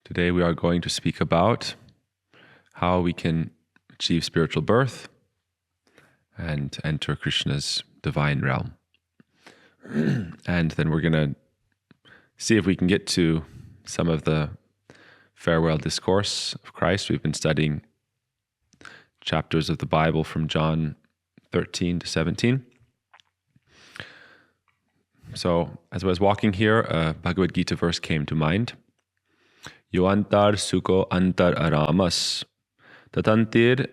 Today we are going to speak about how we can achieve spiritual birth and enter Krishna's divine realm. And then we're going to see if we can get to some of the farewell discourse of Christ. We've been studying chapters of the Bible from John 13 to 17. So as I was walking here, a Bhagavad Gita verse came to mind. Yo antar sukho antar aramas tatantir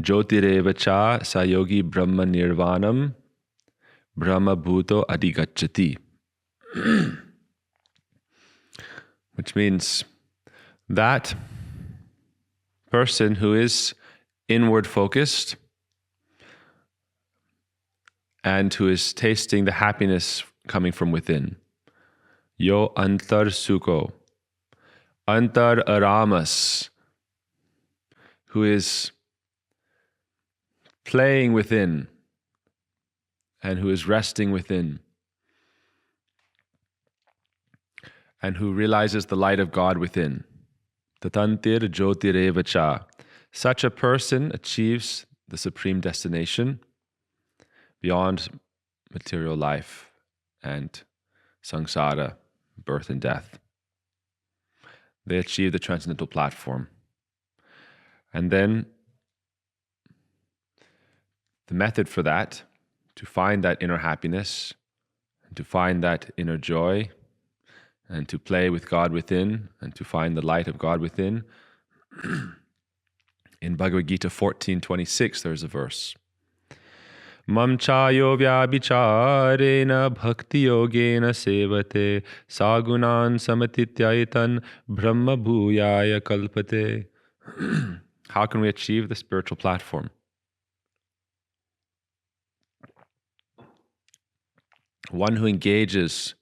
jyotireva cha sayogi brahma nirvanam brahma bhuto adigacchati. Which means that person who is inward focused and who is tasting the happiness coming from within. Yo antar sukho antar aramas, who is playing within and who is resting within and who realizes the light of God within. Tatantir jyotireva cha. Such a person achieves the supreme destination beyond material life and samsara, birth and death. They achieve the transcendental platform. And then the method for that, to find that inner happiness, and to find that inner joy, and to play with God within, and to find the light of God within. In Bhagavad Gita 14:26, there's a verse. Mam chayo vyabhicharena bhakti yogena sevate sagunan samatityaitan brahma bhuyaya kalpate. How can we achieve the spiritual platform? One who engages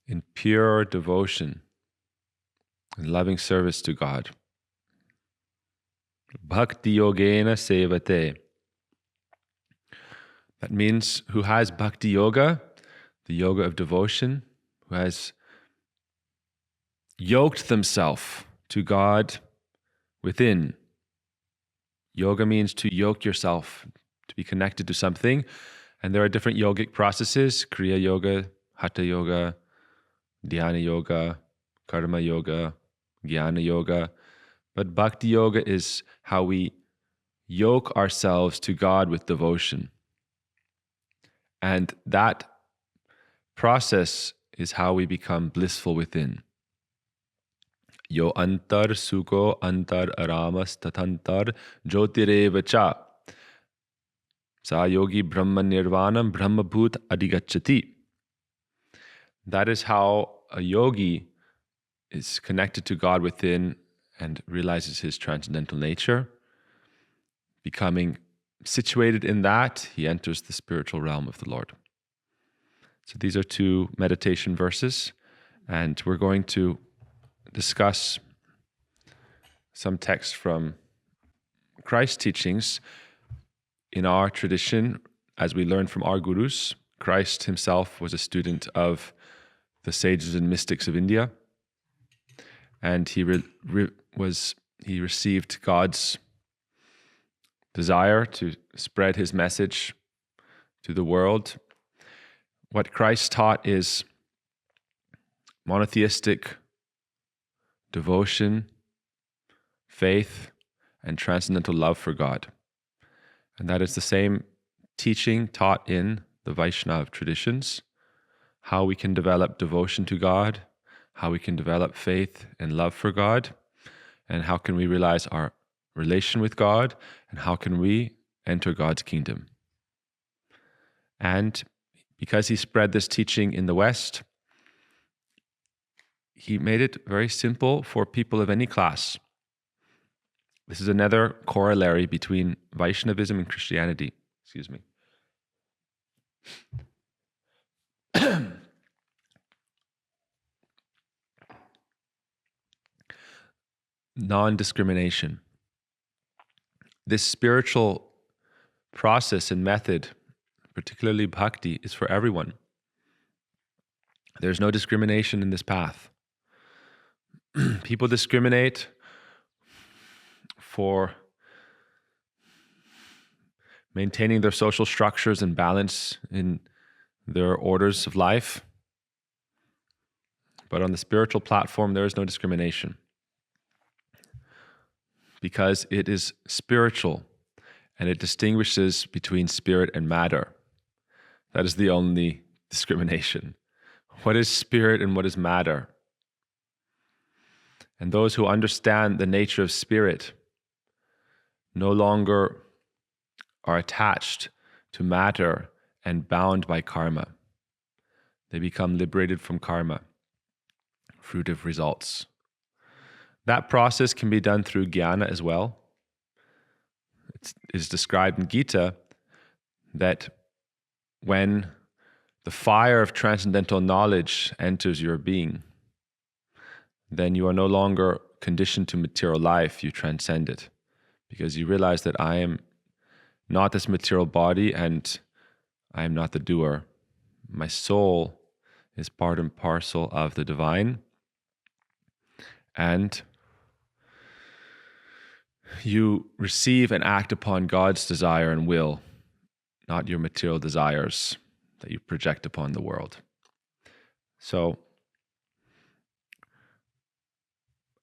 in pure devotion and loving service to God. Bhakti yogena sevate. That means who has bhakti yoga, the yoga of devotion, who has yoked themselves to God within. Yoga means to yoke yourself, to be connected to something. And there are different yogic processes: Kriya Yoga, Hatha Yoga, Dhyana Yoga, Karma Yoga, Jnana Yoga. But Bhakti Yoga is how we yoke ourselves to God with devotion. And that process is how we become blissful within. Yo antar sukho antar aramas tatantar jyotireva cha sa yogi brahma nirvanam brahma bhut adigacchati. That is how a yogi is connected to God within and realizes his transcendental nature. Becoming situated in that, he enters the spiritual realm of the Lord. So these are two meditation verses, and we're going to discuss some text from Christ's teachings. In our tradition, as we learn from our gurus, Christ himself was a student of the sages and mystics of India, and he received God's desire to spread his message to the world. What Christ taught is monotheistic devotion, faith, and transcendental love for God. And that is the same teaching taught in the Vaishnava traditions, how we can develop devotion to God, how we can develop faith and love for God, and how can we realize our relation with God, and how can we enter God's kingdom. And because he spread this teaching in the West, he made it very simple for people of any class. This is another corollary between Vaishnavism and Christianity. Excuse me. Non-discrimination. This spiritual process and method, particularly bhakti, is for everyone. There's no discrimination in this path. people discriminate for maintaining their social structures and balance in their orders of life. But on the spiritual platform, there is no discrimination because it is spiritual and it distinguishes between spirit and matter. That is the only discrimination. What is spirit and what is matter? And those who understand the nature of spirit no longer are attached to matter and bound by karma. They become liberated from karma, fruitive results. That process can be done through jnana as well. It is described in Gita that when the fire of transcendental knowledge enters your being, then you are no longer conditioned to material life, you transcend it. Because you realize that I am not this material body and I am not the doer. My soul is part and parcel of the divine. And you receive and act upon God's desire and will, not your material desires that you project upon the world. So,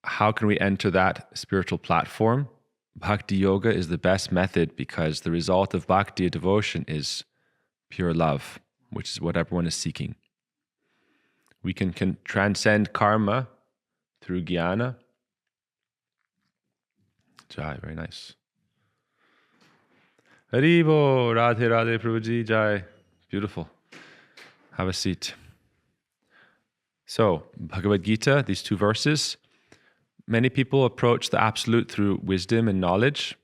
how can we enter that spiritual platform? Bhakti yoga is the best method because the result of bhakti devotion is pure love, which is what everyone is seeking. We can transcend karma through jnana. Jai, very nice. Haribo, Radhe Radhe Prabhuji, Jai. Beautiful. Have a seat. So, Bhagavad Gita, these two verses. Many people approach the Absolute through wisdom and knowledge.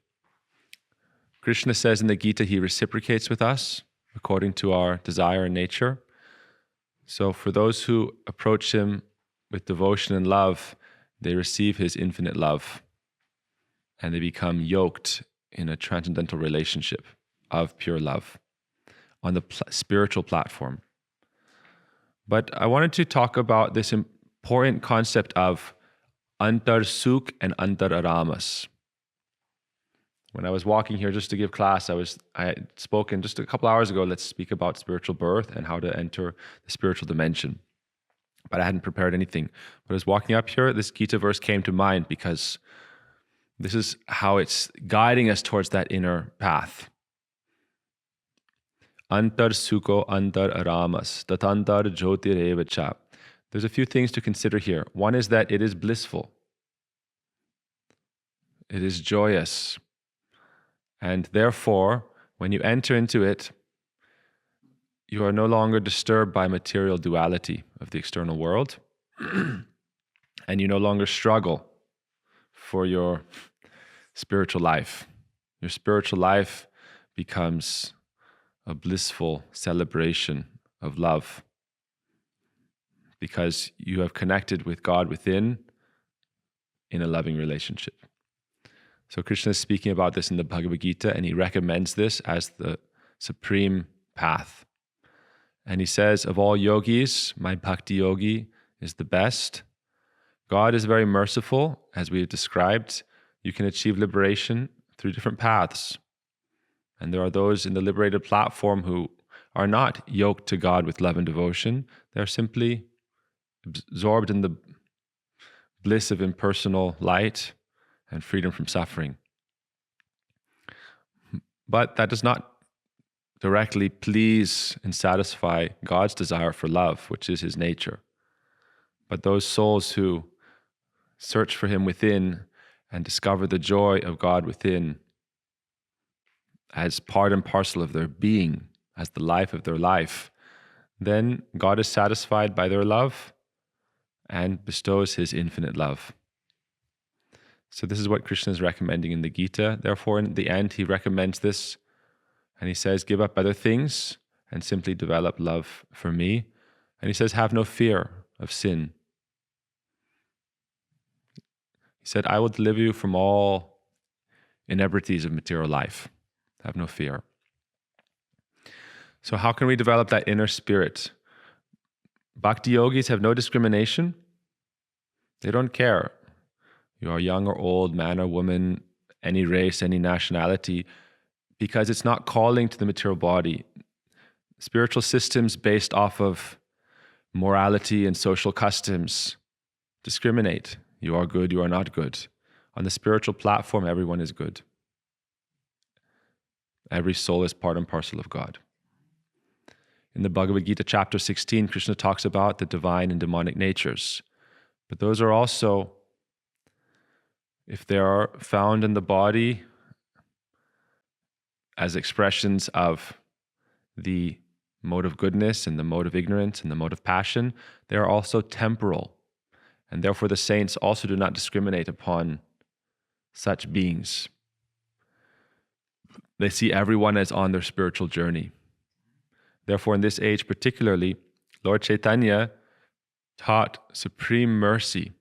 Krishna says in the Gita, he reciprocates with us according to our desire and nature. So for those who approach him with devotion and love, they receive his infinite love and they become yoked in a transcendental relationship of pure love on the spiritual platform. But I wanted to talk about this important concept of antar sukh and antar aramas. When I was walking here just to give class, I had spoken just a couple hours ago, let's speak about spiritual birth and how to enter the spiritual dimension. But I hadn't prepared anything. But as walking up here, this Gita verse came to mind because this is how it's guiding us towards that inner path. Antar sukho antar aramas, tatantar jyotirevacha. There's a few things to consider here. One is that it is blissful. It is joyous. And therefore, when you enter into it, you are no longer disturbed by material duality of the external world. And you no longer struggle for your spiritual life. Your spiritual life becomes a blissful celebration of love, because you have connected with God within in a loving relationship. So Krishna is speaking about this in the Bhagavad Gita, and he recommends this as the supreme path. And he says, of all yogis, my bhakti yogi is the best. God is very merciful, as we have described. You can achieve liberation through different paths. And there are those in the liberated platform who are not yoked to God with love and devotion. They're simply absorbed in the bliss of impersonal light and freedom from suffering. But that does not directly please and satisfy God's desire for love, which is his nature. But those souls who search for him within and discover the joy of God within as part and parcel of their being, as the life of their life, then God is satisfied by their love and bestows his infinite love. So this is what Krishna is recommending in the Gita. Therefore, in the end, he recommends this, and he says, give up other things and simply develop love for me. And he says, have no fear of sin. He said, I will deliver you from all inebrities of material life. Have no fear. So how can we develop that inner spirit? Bhakti yogis have no discrimination. They don't care You are young or old, man or woman, any race, any nationality, because it's not calling to the material body. Spiritual systems based off of morality and social customs discriminate. You are good, you are not good. On the spiritual platform, everyone is good. Every soul is part and parcel of God. In the Bhagavad Gita, chapter 16, Krishna talks about the divine and demonic natures. But those are also, if they are found in the body as expressions of the mode of goodness and the mode of ignorance and the mode of passion, they are also temporal. And therefore the saints also do not discriminate upon such beings. They see everyone as on their spiritual journey. Therefore, in this age particularly, Lord Chaitanya taught supreme mercy.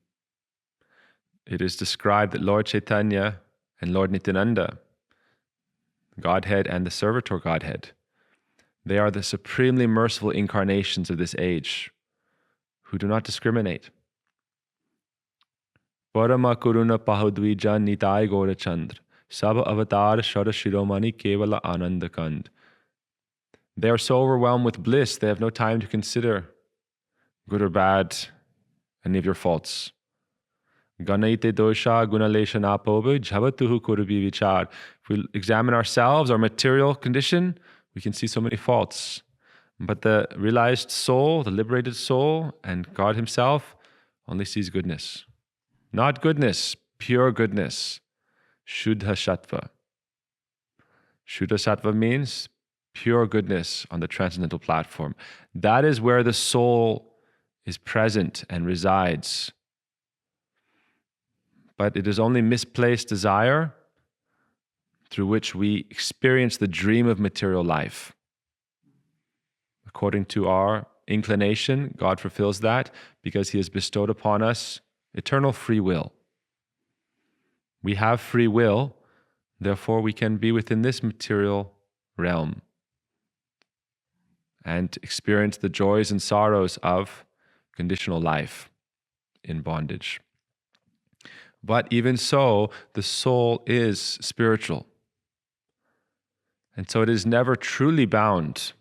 It is described that Lord Chaitanya and Lord Nityananda, Godhead and the Servitor Godhead, they are the supremely merciful incarnations of this age who do not discriminate. Parama Kuruna Pahudvija Nitai Gaura Chandra Sab Avatar Shara Shiromani Kevala Anandakand. They are so overwhelmed with bliss, they have no time to consider good or bad, any of your faults. Ganaite dosha gunalesha napobe jhavatuhu kurubi vichar. If we examine ourselves, our material condition, we can see so many faults. But the realized soul, the liberated soul, and God Himself only sees goodness. Not goodness, pure goodness. Shuddha Sattva. Shuddha Sattva means pure goodness on the transcendental platform. That is where the soul is present and resides. But it is only misplaced desire through which we experience the dream of material life. According to our inclination, God fulfills that because He has bestowed upon us eternal free will. We have free will, therefore we can be within this material realm and experience the joys and sorrows of conditional life in bondage. But even so, the soul is spiritual. And so it is never truly bound.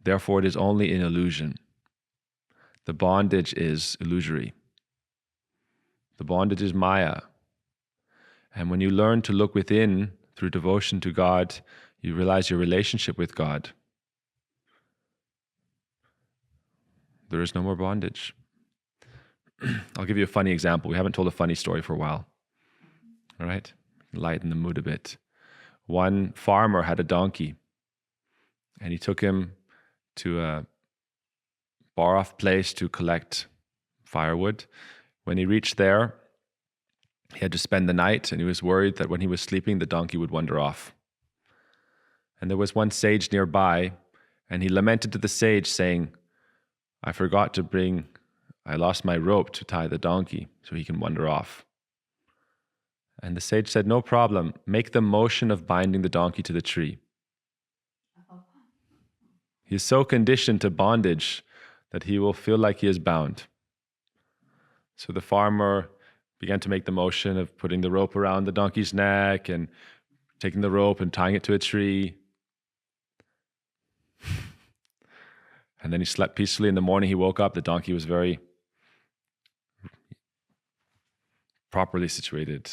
Therefore, it is only an illusion. The bondage is illusory. The bondage is Maya. And when you learn to look within through devotion to God, you realize your relationship with God. There is no more bondage. I'll give you a funny example. We haven't told a funny story for a while. All right? Lighten the mood a bit. One farmer had a donkey, and he took him to a far-off place to collect firewood. When he reached there, he had to spend the night, and he was worried that when he was sleeping, the donkey would wander off. And there was one sage nearby, and he lamented to the sage, saying, I lost my rope to tie the donkey so he can wander off. And the sage said, no problem, make the motion of binding the donkey to the tree. He is so conditioned to bondage that he will feel like he is bound. So the farmer began to make the motion of putting the rope around the donkey's neck and taking the rope and tying it to a tree. And then he slept peacefully. In the morning he woke up, the donkey was very properly situated,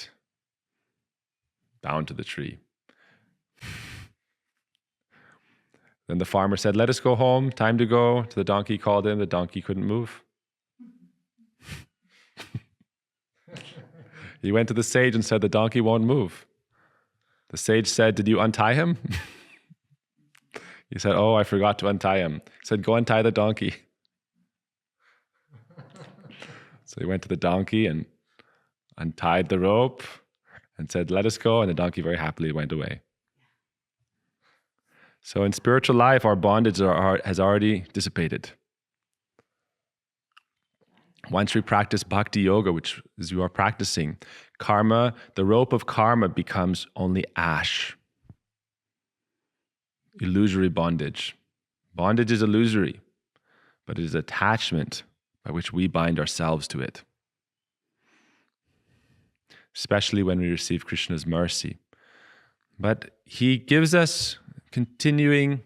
bound to the tree. Then the farmer said, let us go home, time to go. The donkey called him, the donkey couldn't move. He went to the sage and said, the donkey won't move. The sage said, did you untie him? He said, oh, I forgot to untie him. He said, go untie the donkey. So he went to the donkey and untied the rope and said, let us go. And the donkey very happily went away. So in spiritual life, our bondage has already dissipated. Once we practice bhakti yoga, which is you are practicing, karma, the rope of karma becomes only ash. Illusory bondage. Bondage is illusory, but it is attachment by which we bind ourselves to it. especially when we receive Krishna's mercy. But he gives us continuing,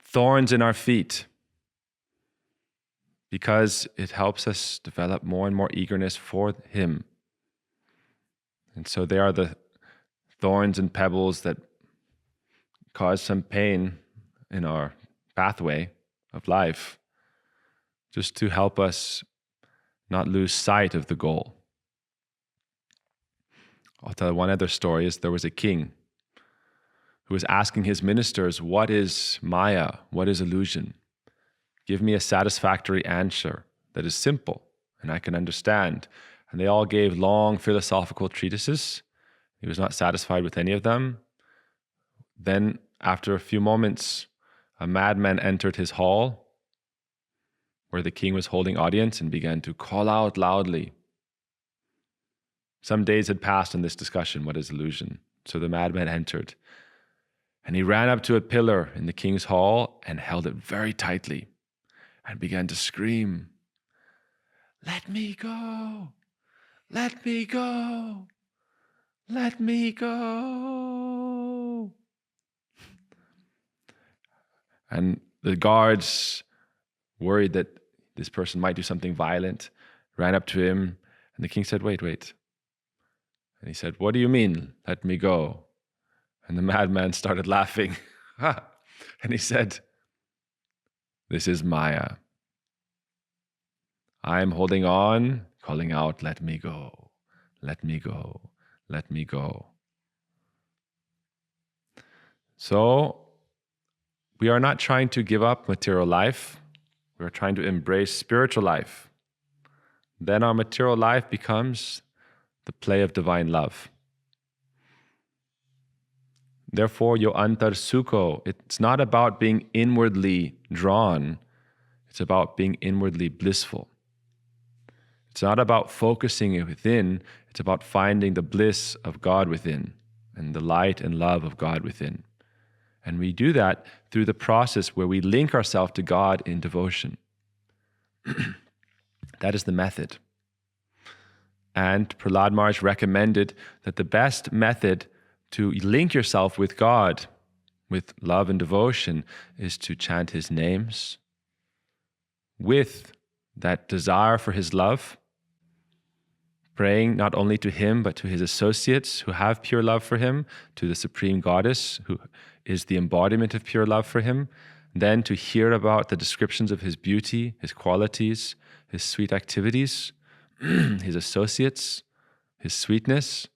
thorns in our feet, because it helps us develop more and more eagerness for him. And so they are the thorns and pebbles that cause some pain in our pathway of life, just to help us not lose sight of the goal. I'll tell one other story. There was a king who was asking his ministers, what is Maya? What is illusion? Give me a satisfactory answer that is simple and I can understand. And they all gave long philosophical treatises. He was not satisfied with any of them. Then, after a few moments, a madman entered his hall where the king was holding audience and began to call out loudly. Some days had passed in this discussion, what is illusion? So the madman entered, and he ran up to a pillar in the king's hall and held it very tightly and began to scream, "Let me go! Let me go! Let me go!" And the guards, worried that this person might do something violent, ran up to him, and the king said, wait. And he said, "What do you mean, let me go?" And the madman started laughing. And he said, "This is Maya. I am holding on, calling out, let me go, let me go, let me go." So, we are not trying to give up material life. We are trying to embrace spiritual life. Then our material life becomes the play of divine love. Therefore, yo antar sukho, it's not about being inwardly drawn. It's about being inwardly blissful. It's not about focusing within. It's about finding the bliss of God within and the light and love of God within. And we do that through the process where we link ourselves to God in devotion. That is the method. And Prahlad Maharaj recommended that the best method to link yourself with God, with love and devotion, is to chant his names with that desire for his love, praying not only to him, but to his associates who have pure love for him, to the Supreme Goddess who is the embodiment of pure love for him, then to hear about the descriptions of his beauty, his qualities, his sweet activities, his associates, his sweetness,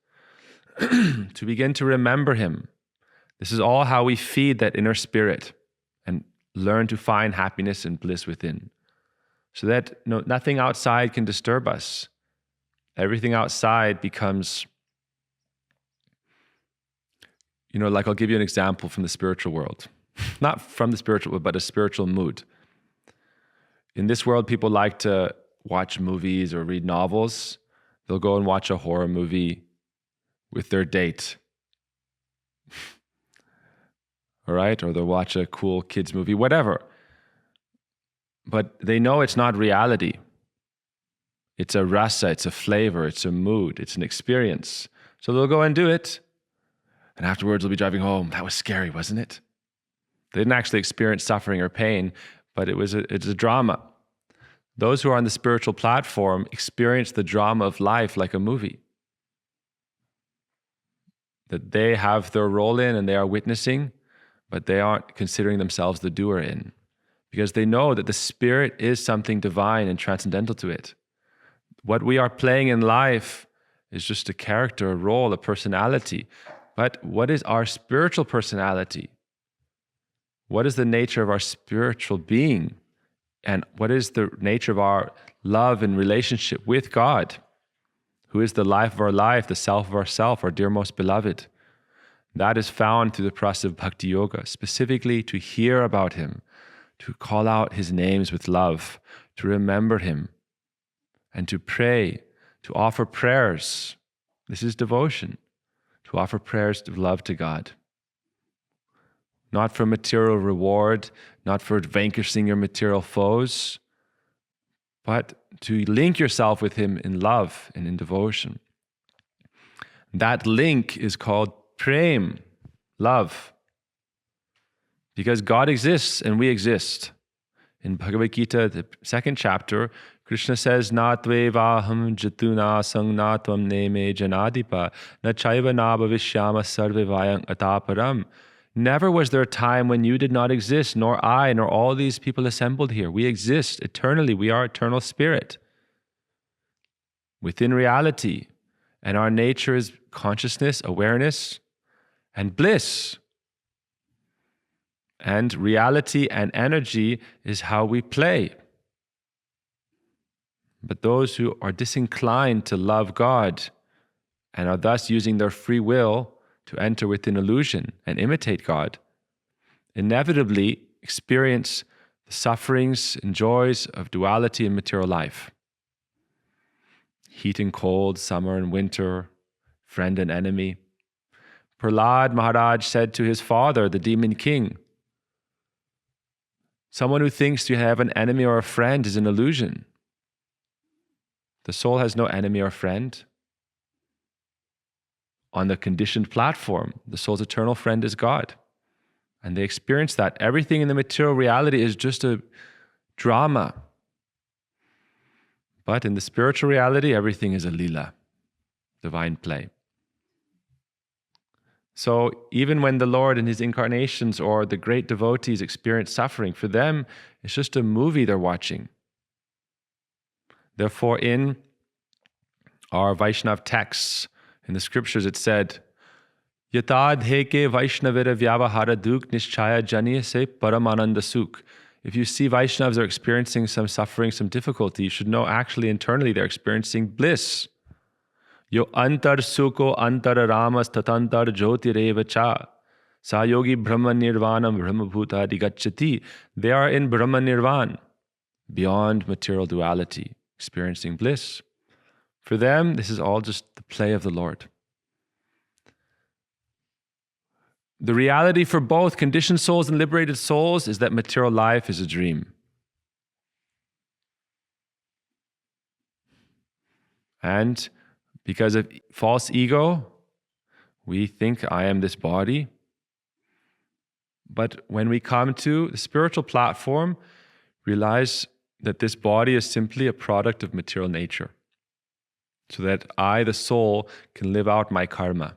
to begin to remember him. This is all how we feed that inner spirit and learn to find happiness and bliss within, so that nothing outside can disturb us. Everything outside becomes, like I'll give you an example from the spiritual world. Not from the spiritual world, but a spiritual mood. In this world, people like to watch movies or read novels. They'll go and watch a horror movie with their date. All right? Or they'll watch a cool kids movie, whatever. But they know it's not reality. It's a rasa, it's a flavor, it's a mood, it's an experience. So they'll go and do it. And afterwards they'll be driving home. That was scary, wasn't it? They didn't actually experience suffering or pain, but it's a drama. Those who are on the spiritual platform experience the drama of life like a movie. That they have their role in and they are witnessing, but they aren't considering themselves the doer in. Because they know that the spirit is something divine and transcendental to it. What we are playing in life is just a character, a role, a personality. But what is our spiritual personality? What is the nature of our spiritual being? And what is the nature of our love and relationship with God, who is the life of our life, the self of our self, our dear most beloved? That is found through the process of bhakti yoga, specifically to hear about him, to call out his names with love, to remember him, and to pray, to offer prayers. This is devotion, to offer prayers of love to God. Not for material reward, not for vanquishing your material foes, but to link yourself with Him in love and in devotion. That link is called prem, love. Because God exists and we exist. In Bhagavad Gita, the 2nd chapter, Krishna says, Na tvevaham jatuna sang na tvam neme janadipa na chaiva na bhavishyama sarve vayang ataparam. Never was there a time when you did not exist, nor I, nor all these people assembled here. We exist eternally. We are eternal spirit within reality. And our nature is consciousness, awareness, and bliss. And reality and energy is how we play. But those who are disinclined to love God and are thus using their free will to enter within illusion and imitate God, inevitably experience the sufferings and joys of duality in material life. Heat and cold, summer and winter, friend and enemy. Prahlad Maharaj said to his father, the demon king, someone who thinks you have an enemy or a friend is an illusion. The soul has no enemy or friend. On the conditioned platform, the soul's eternal friend is God. And they experience that. Everything in the material reality is just a drama. But in the spiritual reality, everything is a lila, divine play. So even when the Lord in His incarnations or the great devotees experience suffering, for them, it's just a movie they're watching. Therefore, in our Vaishnav texts, in the scriptures, it said, Yatad heke Vaishnavira vyavahara duk nishchaya jani se paramananda suk. If you see Vaishnavas are experiencing some suffering, some difficulty, you should know actually internally they're experiencing bliss. Yo antar sukho antar ramas tatantar jyotireva cha. Sa yogi brahma nirvanam brahma bhuta digacchati. They are in brahma nirvan, beyond material duality, experiencing bliss. For them, this is all just the play of the Lord. The reality for both conditioned souls and liberated souls is that material life is a dream. And because of false ego, we think I am this body. But when we come to the spiritual platform, realize that this body is simply a product of material nature, so that I, the soul, can live out my karma.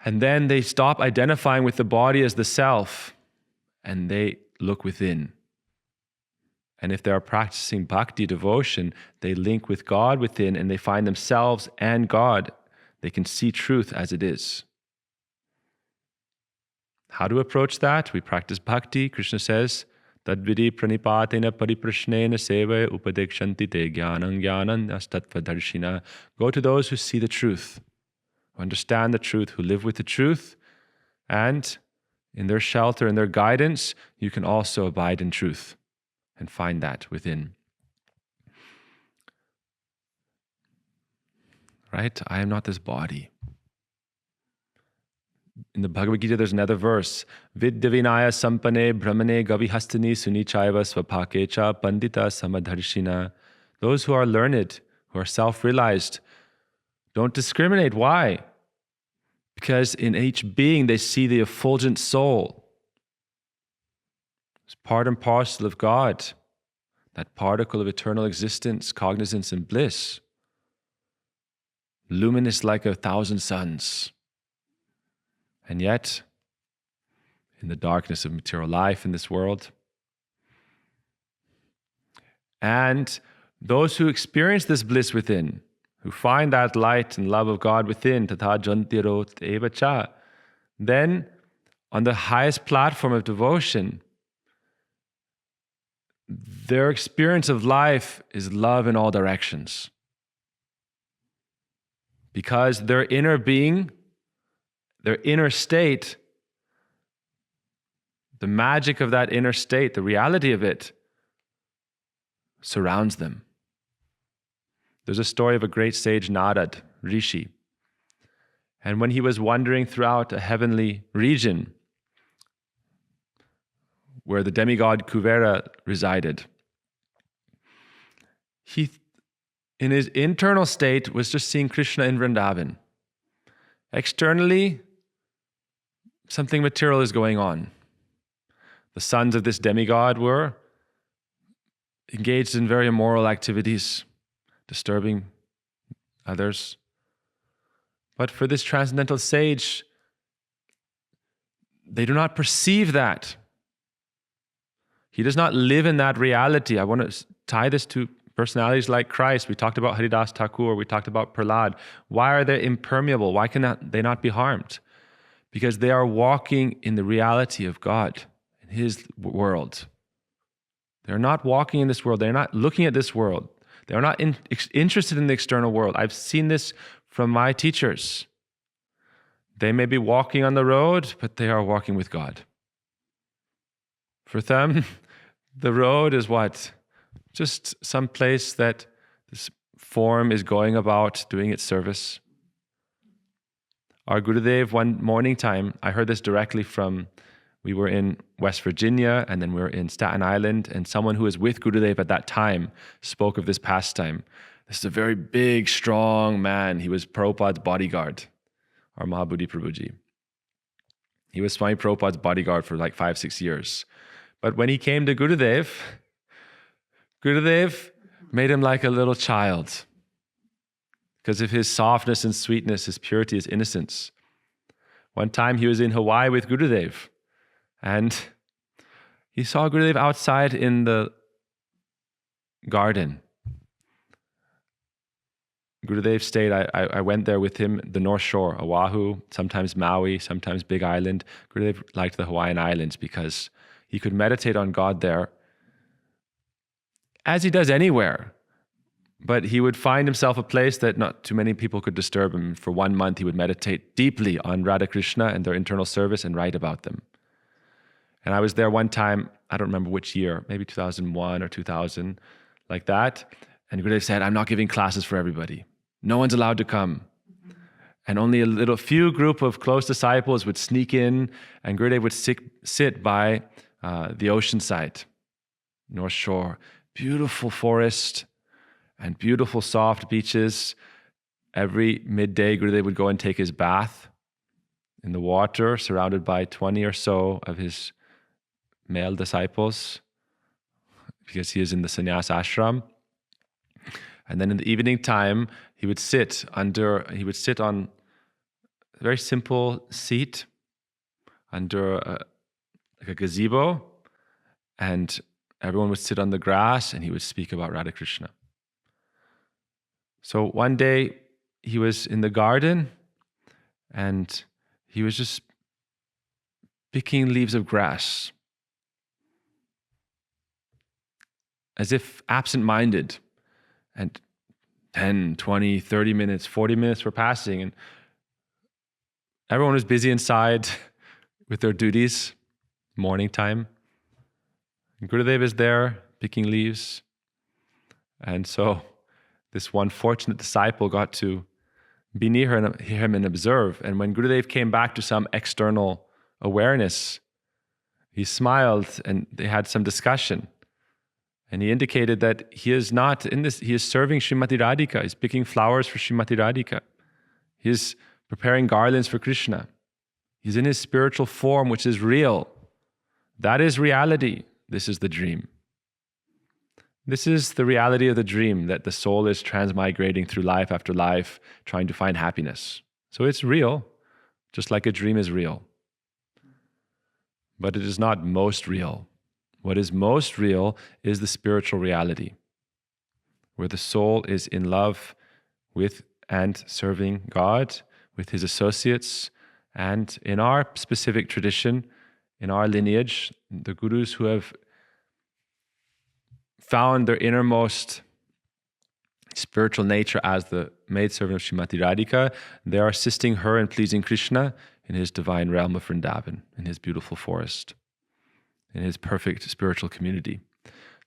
And then they stop identifying with the body as the self, and they look within. And if they are practicing bhakti, devotion, they link with God within, and they find themselves and God. They can see truth as it is. How to approach that? We practice bhakti. Krishna says, Tadvidi pranipatena pariprashnena seva upadekshanti te jnanam jnanam astatva darshina. Go to those who see the truth, who understand the truth, who live with the truth, and in their shelter, in their guidance, you can also abide in truth and find that within. Right? I am not this body. In the Bhagavad Gita, there's another verse. Vidyavinaya sampane brahmane gavihastani sunichaiva svapakecha pandita samadharshina. Those who are learned, who are self-realized, don't discriminate. Why? Because in each being they see the effulgent soul. It's part and parcel of God, that particle of eternal existence, cognizance, and bliss. Luminous like 1,000 suns. And yet, in the darkness of material life in this world, and those who experience this bliss within, who find that light and love of God within, tata jantirot eva cha, then on the highest platform of devotion, their experience of life is love in all directions. Because their inner being, their inner state, the magic of that inner state, the reality of it, surrounds them. There's a story of a great sage, Narad, Rishi. And when he was wandering throughout a heavenly region, where the demigod Kuvera resided. He, in his internal state, was just seeing Krishna in Vrindavan. Externally, something material is going on. The sons of this demigod were engaged in very immoral activities, disturbing others. But for this transcendental sage, they do not perceive that. He does not live in that reality. I want to tie this to personalities like Christ. We talked about Haridas Thakur. We talked about Prahlad. Why are they impermeable? Why can they not be harmed? Because they are walking in the reality of God, in His world. They're not walking in this world. They're not looking at this world. They're not interested in the external world. I've seen this from my teachers. They may be walking on the road, but they are walking with God. For them, the road is what? Just some place that this form is going about doing its service. Our Gurudev, one morning time, I heard this directly from, we were in West Virginia and then we were in Staten Island, and someone who was with Gurudev at that time spoke of this pastime. This is a very big, strong man. He was Prabhupada's bodyguard, our Mahabodhi Prabhuji. He was Swami Prabhupada's bodyguard for like 5-6 years. But when he came to Gurudev, Gurudev made him like a little child because of his softness and sweetness, his purity, his innocence. One time he was in Hawaii with Gurudev, and he saw Gurudev outside in the garden. Gurudev stayed, I went there with him, the North Shore, Oahu, sometimes Maui, sometimes Big Island. Gurudev liked the Hawaiian Islands because he could meditate on God there, as he does anywhere. But he would find himself a place that not too many people could disturb him. For 1 month, he would meditate deeply on Radha Krishna and their internal service and write about them. And I was there one time, I don't remember which year, maybe 2001 or 2000, like that. And Gurudev said, I'm not giving classes for everybody. No one's allowed to come. And only a few group of close disciples would sneak in, and Gurudev would sit by the ocean side, North Shore. Beautiful forest and beautiful soft beaches. Every midday, Gurudev would go and take his bath in the water, surrounded by 20 or so of his male disciples, because he is in the sannyas ashram. And then in the evening time, he would sit on a very simple seat under like a gazebo, and everyone would sit on the grass and he would speak about Radha Krishna. So one day he was in the garden and he was just picking leaves of grass, as if absent-minded. And 10, 20, 30 minutes, 40 minutes were passing, and everyone was busy inside with their duties, morning time. And Gurudev is there picking leaves. And so this one fortunate disciple got to be near him and observe. And when Gurudev came back to some external awareness, he smiled and they had some discussion. And he indicated that he is not in this, he is serving Srimati Radhika. He's picking flowers for Srimati Radhika. He is preparing garlands for Krishna. He's in his spiritual form, which is real. That is reality. This is the dream. This is the reality of the dream, that the soul is transmigrating through life after life, trying to find happiness. So it's real, just like a dream is real. But it is not most real. What is most real is the spiritual reality, where the soul is in love with and serving God, with his associates, and in our specific tradition, in our lineage, the gurus who have found their innermost spiritual nature as the maidservant of Srimati Radhika, they are assisting her in pleasing Krishna in his divine realm of Vrindavan, in his beautiful forest, in his perfect spiritual community.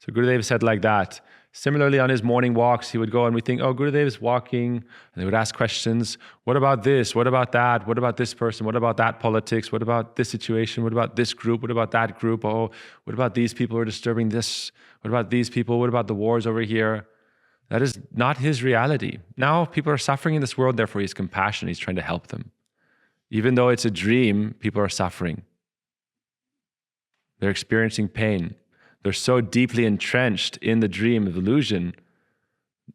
So Gurudev said like that, Similarly, on his morning walks, he would go and we think, oh, Gurudev is walking. And they would ask questions. What about this? What about that? What about this person? What about that politics? What about this situation? What about this group? What about that group? Oh, what about these people who are disturbing this? What about these people? What about the wars over here? That is not his reality. Now people are suffering in this world, therefore he's compassionate. He's trying to help them. Even though it's a dream, people are suffering. They're experiencing pain. They're so deeply entrenched in the dream of illusion,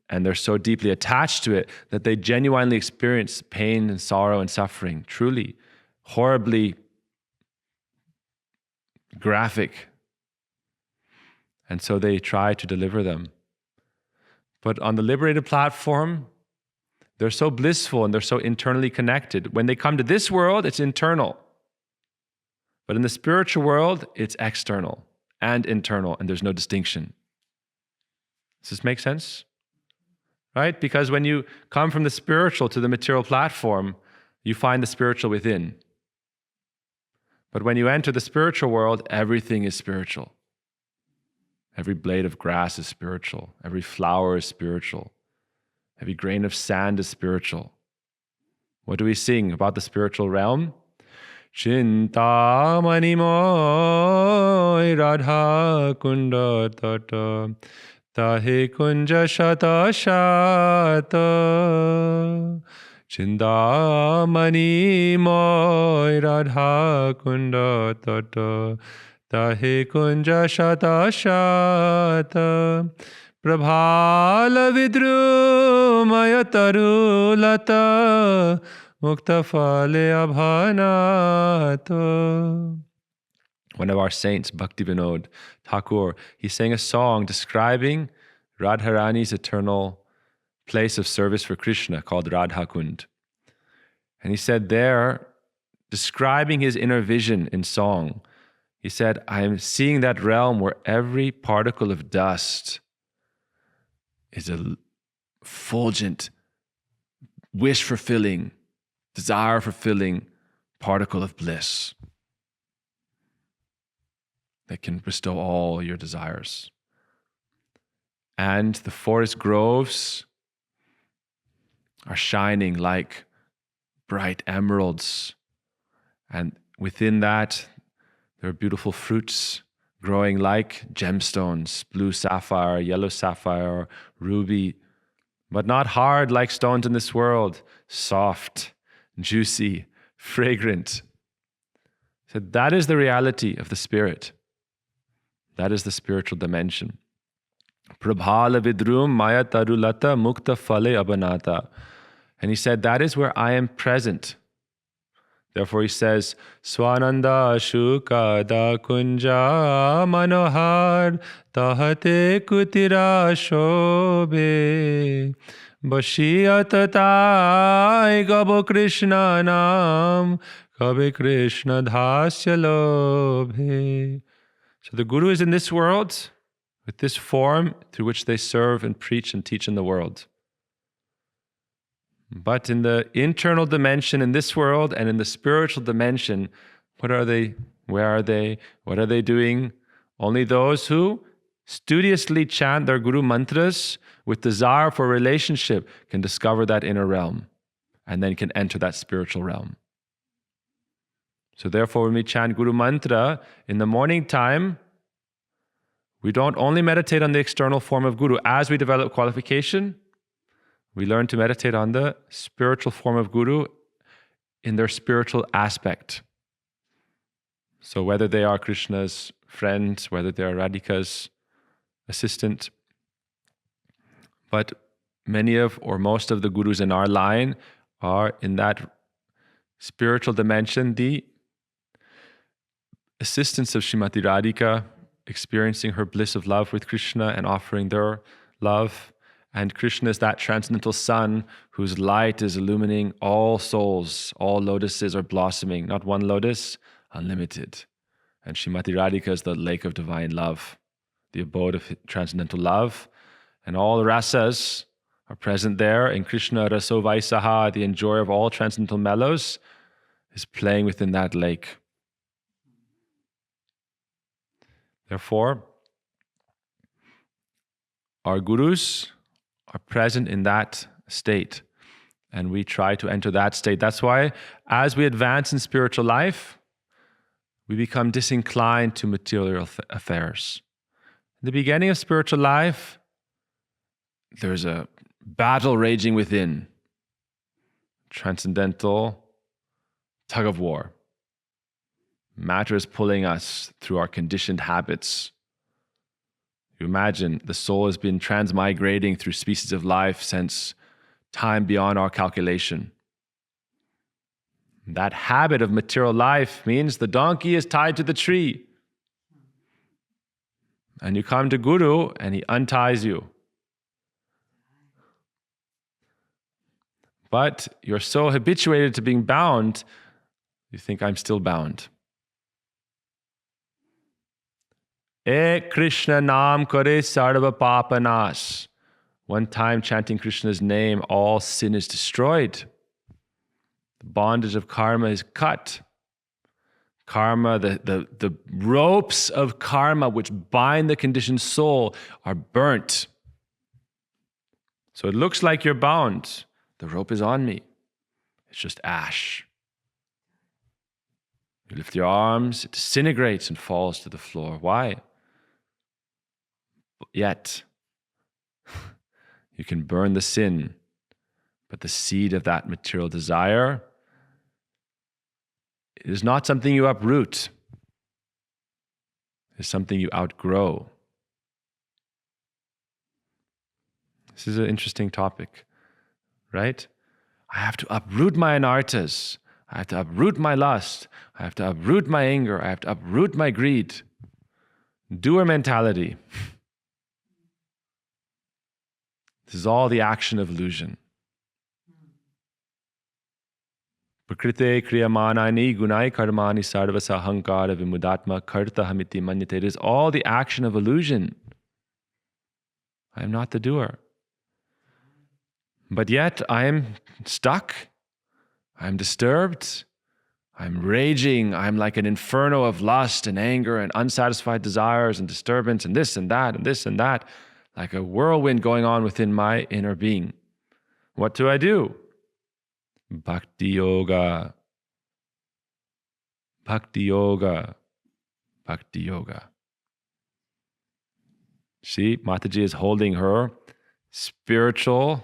and they're so deeply attached to it that they genuinely experience pain and sorrow and suffering, truly, horribly graphic. And so they try to deliver them. But on the liberated platform, they're so blissful and they're so internally connected. When they come to this world, it's internal. But in the spiritual world, it's external and internal, and there's no distinction. Does this make sense? Right? Because when you come from the spiritual to the material platform, you find the spiritual within. But when you enter the spiritual world, everything is spiritual. Every blade of grass is spiritual. Every flower is spiritual. Every grain of sand is spiritual. What do we sing about the spiritual realm? Chintamani moy radha kunda tata tahe kunja shata shata. Chintamani moy radha kunda tata tahe kunja shata shata. Prabhala vidrumaya tarulata mukta fale abhanato. One of our saints, Bhakti Vinod Thakur, he sang a song describing Radharani's eternal place of service for Krishna called Radha Kund. And he said there, describing his inner vision in song, he said, I am seeing that realm where every particle of dust is a fulgent, wish-fulfilling, desire-fulfilling particle of bliss that can bestow all your desires. And the forest groves are shining like bright emeralds. And within that, there are beautiful fruits growing like gemstones, blue sapphire, yellow sapphire, ruby, but not hard like stones in this world, soft, juicy, fragrant. So that is the reality of the spirit. That is the spiritual dimension. Prabhala vidrum maya tarulata mukta fale abanata. And he said, that is where I am present. Therefore he says, Swananda shuka da kunja manohar tahate kutira shobhe bashiyatatai gabo Krishna nam kabe Krishna dhasya lobhe. So the Guru is in this world with this form through which they serve and preach and teach in the world. But in the internal dimension in this world and in the spiritual dimension, what are they? Where are they? What are they doing? Only those who studiously chant their Guru mantras with desire for relationship can discover that inner realm and then can enter that spiritual realm. So therefore, when we chant Guru mantra in the morning time, we don't only meditate on the external form of Guru. As we develop qualification, we learn to meditate on the spiritual form of Guru in their spiritual aspect. So whether they are Krishna's friend, whether they are Radhika's assistant, but many of or most of the Gurus in our line are in that spiritual dimension, the assistants of Srimati Radhika, experiencing her bliss of love with Krishna and offering their love. And Krishna is that transcendental sun whose light is illumining all souls. All lotuses are blossoming, not one lotus, unlimited. And Srimati Radhika is the lake of divine love, the abode of transcendental love. And all the rasas are present there. And Krishna Raso Vaisaha, the enjoyer of all transcendental mellows, is playing within that lake. Therefore, our gurus are present in that state. And we try to enter that state. That's why as we advance in spiritual life, we become disinclined to material affairs. In the beginning of spiritual life, there's a battle raging within. Transcendental tug of war. Matter is pulling us through our conditioned habits. You imagine the soul has been transmigrating through species of life since time beyond our calculation. That habit of material life means the donkey is tied to the tree. And you come to Guru and he unties you. But you're so habituated to being bound, you think, I'm still bound. Ek Krishna naam kare sarva papanas. One time chanting Krishna's name, all sin is destroyed. The bondage of karma is cut. Karma, the ropes of karma which bind the conditioned soul are burnt. So it looks like you're bound. The rope is on me. It's just ash. You lift your arms, it disintegrates and falls to the floor. Why? Yet, you can burn the sin, but the seed of that material desire is not something you uproot. It's something you outgrow. This is an interesting topic, right? I have to uproot my anarthas. I have to uproot my lust. I have to uproot my anger. I have to uproot my greed. Doer mentality. This is all the action of illusion. Prakrite kriyamanani gunai karmani sarvasa hankara vimudatma karta hamiti manyate. It is all the action of illusion. I am not the doer. But yet I am stuck. I am disturbed. I'm raging. I'm like an inferno of lust and anger and unsatisfied desires and disturbance and this and that and this and that. Like a whirlwind going on within my inner being. What do I do? Bhakti yoga. Bhakti yoga. Bhakti yoga. See, Mataji is holding her spiritual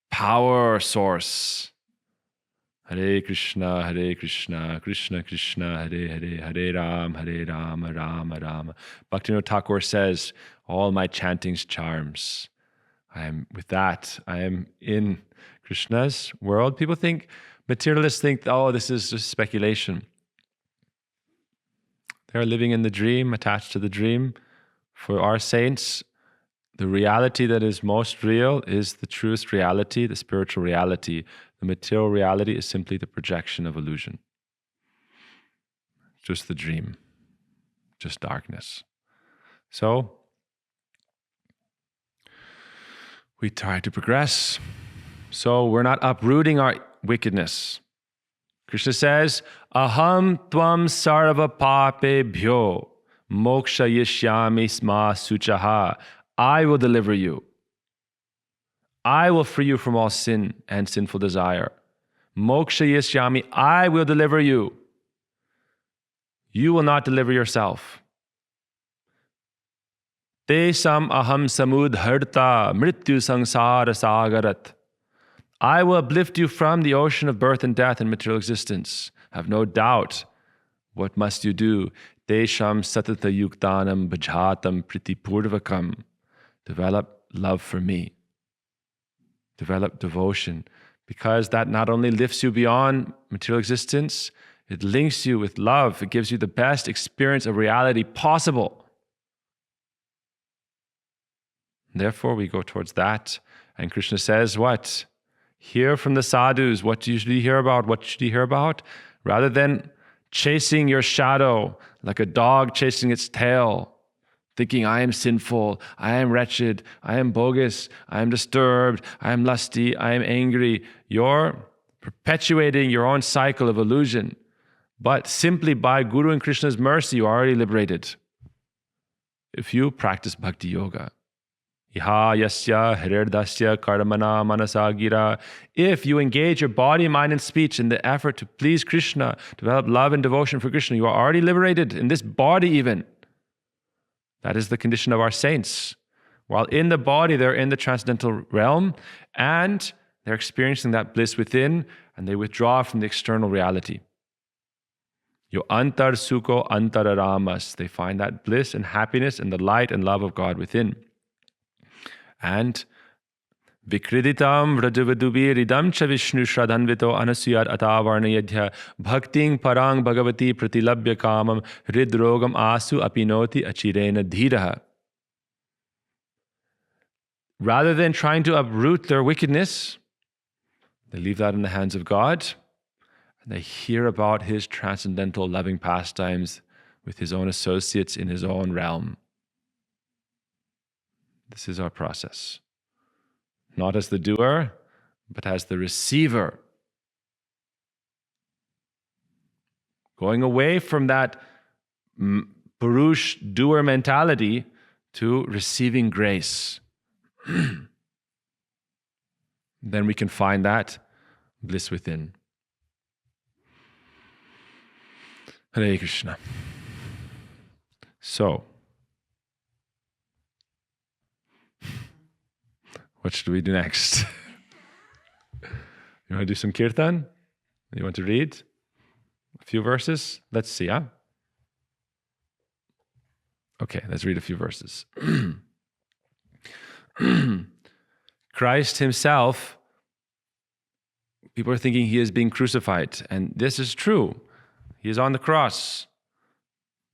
power source. Hare Krishna, Krishna Krishna, Hare Hare, Hare Rama, Rama Rama. Bhaktivinoda Thakur says, all my chantings charms. I am in Krishna's world. People think, materialists think, oh, this is just speculation. They're living in the dream, attached to the dream. For our saints, the reality that is most real is the truest reality, the spiritual reality. The material reality is simply the projection of illusion. Just the dream, just darkness. So, we try to progress. So we're not uprooting our wickedness. Krishna says, Aham tvam sarva papebhyo moksha yishyami sma suchaha. I will deliver you. I will free you from all sin and sinful desire. Moksha yishyami, I will deliver you. You will not deliver yourself. Tesam aham samudharta mrityu sangsara sagarat. I will uplift you from the ocean of birth and death and material existence. Have no doubt. What must you do? Tesham satata yuktanam bhajatam pritipurvakam. Develop love for me. Develop devotion. Because that not only lifts you beyond material existence, it links you with love. It gives you the best experience of reality possible. Therefore, we go towards that. And Krishna says, what? Hear from the sadhus. What should you hear about? What should you hear about? Rather than chasing your shadow like a dog chasing its tail, thinking, I am sinful, I am wretched, I am bogus, I am disturbed, I am lusty, I am angry. You're perpetuating your own cycle of illusion. But simply by Guru and Krishna's mercy, you are already liberated. if you practice bhakti yoga. Iha yasya hrirdasya karmana manasagira. If you engage your body, mind, and speech in the effort to please Krishna, develop love and devotion for Krishna, you are already liberated in this body even. That is the condition of our saints. While in the body, they're in the transcendental realm and they're experiencing that bliss within, and they withdraw from the external reality. Yo antar sukho antararamas. They find that bliss and happiness in the light and love of God within. And vikriditam vrajavadubiridam cha vishnu shradhanvito anasuyat atavarnayadhya bhakting parang bhagavati pratilabhya kamam hridrogam asu apinoti achirena dhiraha. Rather than trying to uproot their wickedness, they leave that in the hands of God, and they hear about his transcendental loving pastimes with his own associates in his own realm. This is our process. Not as the doer, but as the receiver. Going away from that Purush doer mentality to receiving grace. Then we can find that bliss within. Hare Krishna. So, what should we do next? You want to do some kirtan? You want to read a few verses? Let's see, huh? Okay, let's read a few verses. Christ himself, people are thinking he is being crucified, and this is true. He is on the cross.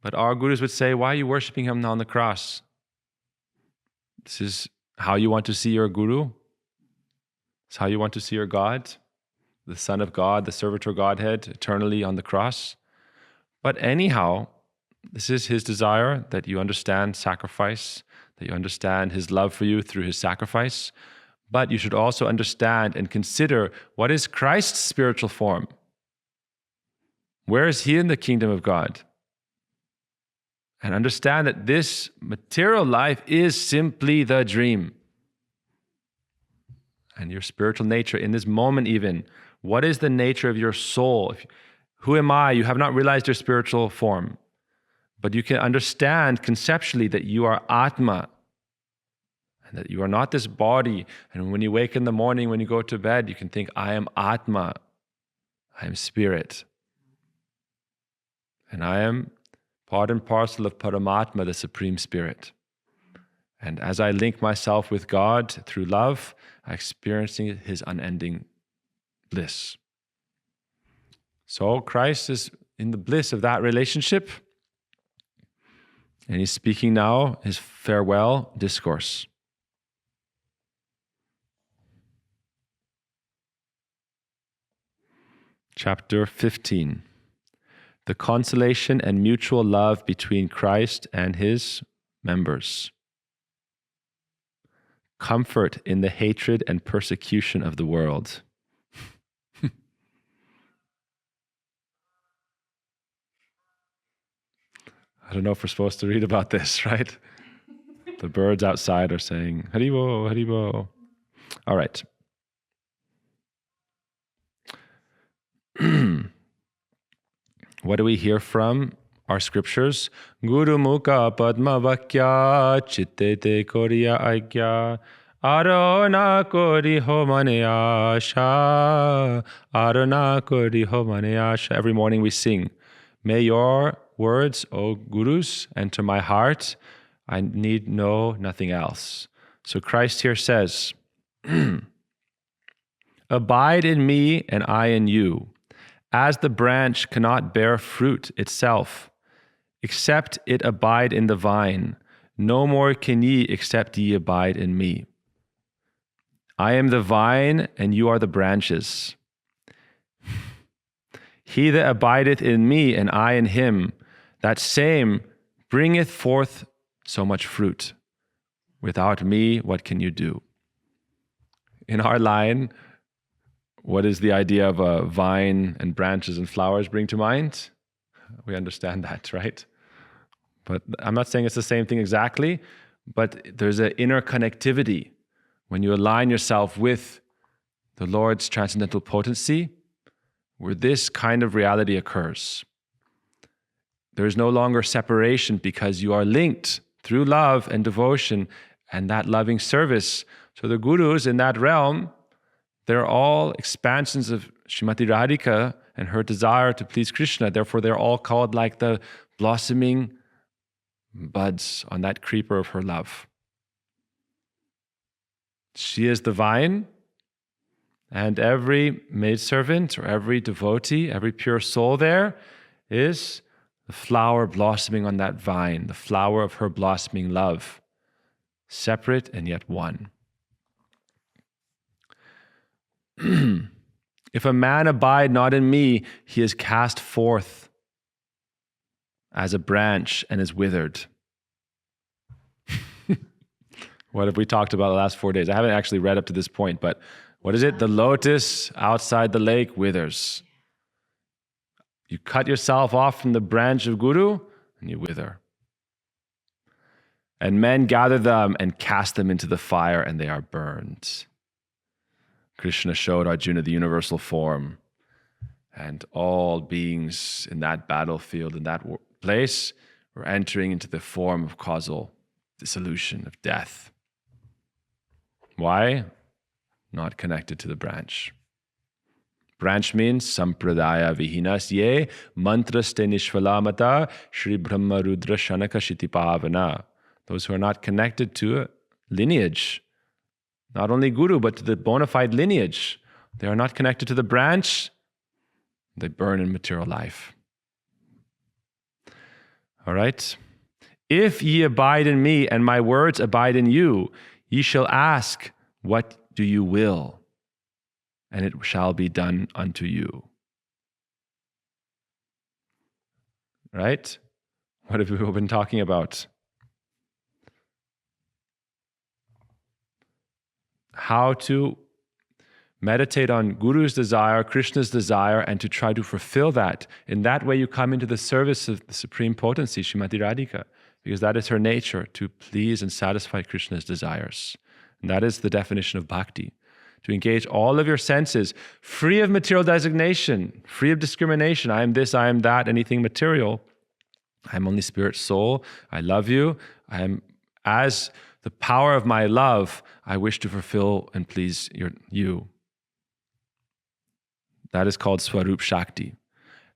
But our gurus would say, why are you worshiping him on the cross? This is how you want to see your guru. It's how you want to see your God, the Son of God, the Servitor Godhead, eternally on the cross. But anyhow, this is his desire that you understand sacrifice, that you understand his love for you through his sacrifice. But you should also understand and consider what is Christ's spiritual form. Where is he in the kingdom of God? And understand that this material life is simply the dream. And your spiritual nature in this moment even, what is the nature of your soul? Who am I? You have not realized your spiritual form. But you can understand conceptually that you are Atma, and that you are not this body. And when you wake in the morning, when you go to bed, you can think, I am Atma, I am spirit. And I am part and parcel of Paramatma, the Supreme Spirit. And as I link myself with God through love, I'm experiencing his unending bliss. So Christ is in the bliss of that relationship. And he's speaking now his farewell discourse. Chapter 15. The consolation and mutual love between Christ and his members. Comfort in the hatred and persecution of the world. I don't know if we're supposed to read about this, right? The birds outside are saying, Haribo, Haribo. All right. What do we hear from our scriptures? Guru Mukha Padma Vakya Chittete Koriya Agya Arona Kori Homane Asha Arona Kori Homane Asha. Every morning we sing, may your words, O Gurus, enter my heart. I need know nothing else. So Christ here says, abide in me and I in you. As the branch cannot bear fruit itself, except it abide in the vine, no more can ye except ye abide in me. I am the vine, and you are the branches. He that abideth in me, and I in him, that same bringeth forth so much fruit. Without me, what can you do? In our line, what is the idea of a vine and branches and flowers bring to mind? We understand that, right? But I'm not saying it's the same thing exactly, but there's an inner connectivity. When you align yourself with the Lord's transcendental potency, where this kind of reality occurs. There is no longer separation because you are linked through love and devotion and that loving service. So the gurus in that realm, they're all expansions of Srimati Radhika and her desire to please Krishna. Therefore, they're all called like the blossoming buds on that creeper of her love. She is the vine, and every maidservant or every devotee, every pure soul there is the flower blossoming on that vine, the flower of her blossoming love, separate and yet one. If a man abide not in me, he is cast forth as a branch and is withered. What have we talked about the last 4 days? I haven't actually read up to this point, but what is it? The lotus outside the lake withers. You cut yourself off from the branch of Guru and you wither. And men gather them and cast them into the fire and they are burned. Krishna showed Arjuna the universal form, and all beings in that battlefield, in that place, were entering into the form of causal dissolution, of death. Why? Not connected to the branch. Branch means sampradaya vihinas ye mantraste nishvalamata Shri Brahma Rudra Shanaka Shitipavana. Those who are not connected to a lineage, not only Guru, but to the bona fide lineage. They are not connected to the branch. They burn in material life. All right? If ye abide in me and my words abide in you, ye shall ask, what do you will? And it shall be done unto you. Right? What have we been talking about? How to meditate on Guru's desire, Krishna's desire, and to try to fulfill that. In that way, you come into the service of the Supreme Potency, Srimati Radhika, because that is her nature, to please and satisfy Krishna's desires. And that is the definition of bhakti. To engage all of your senses, free of material designation, free of discrimination. I am this, I am that, anything material. I am only spirit, soul. I love you. I am, as the power of my love, I wish to fulfill and please you. That is called Swarup Shakti.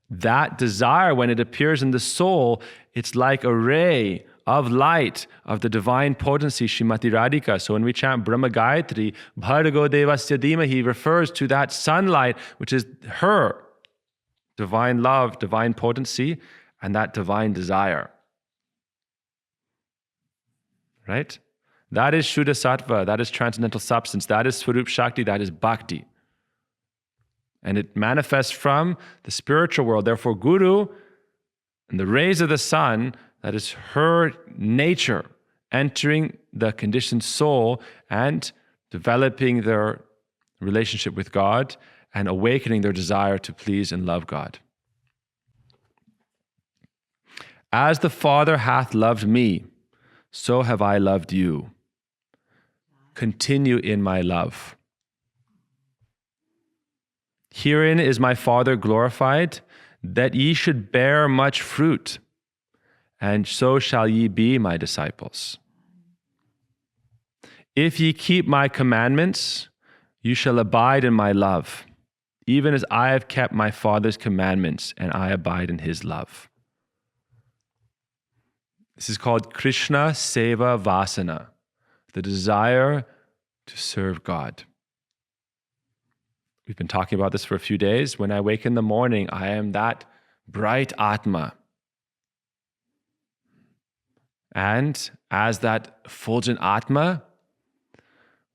That desire, when it appears in the soul, it's like a ray of light of the divine potency, Srimati Radhika. So when we chant Brahma Gayatri, Bhargo Devasya Dhimahi refers to that sunlight, which is her divine love, divine potency, and that divine desire. Right? That is Shuddha Sattva, that is transcendental substance, that is Swarup Shakti, that is Bhakti. And it manifests from the spiritual world. Therefore, Guru and the rays of the sun, that is her nature, entering the conditioned soul and developing their relationship with God and awakening their desire to please and love God. As the Father hath loved me, so have I loved you. Continue in my love. Herein is my Father glorified, that ye should bear much fruit, and so shall ye be my disciples. If ye keep my commandments, you shall abide in my love, even as I have kept my Father's commandments, and I abide in his love. This is called Krishna Seva Vasana, the desire to serve God. We've been talking about this for a few days. When I wake in the morning, I am that bright Atma. And as that effulgent Atma,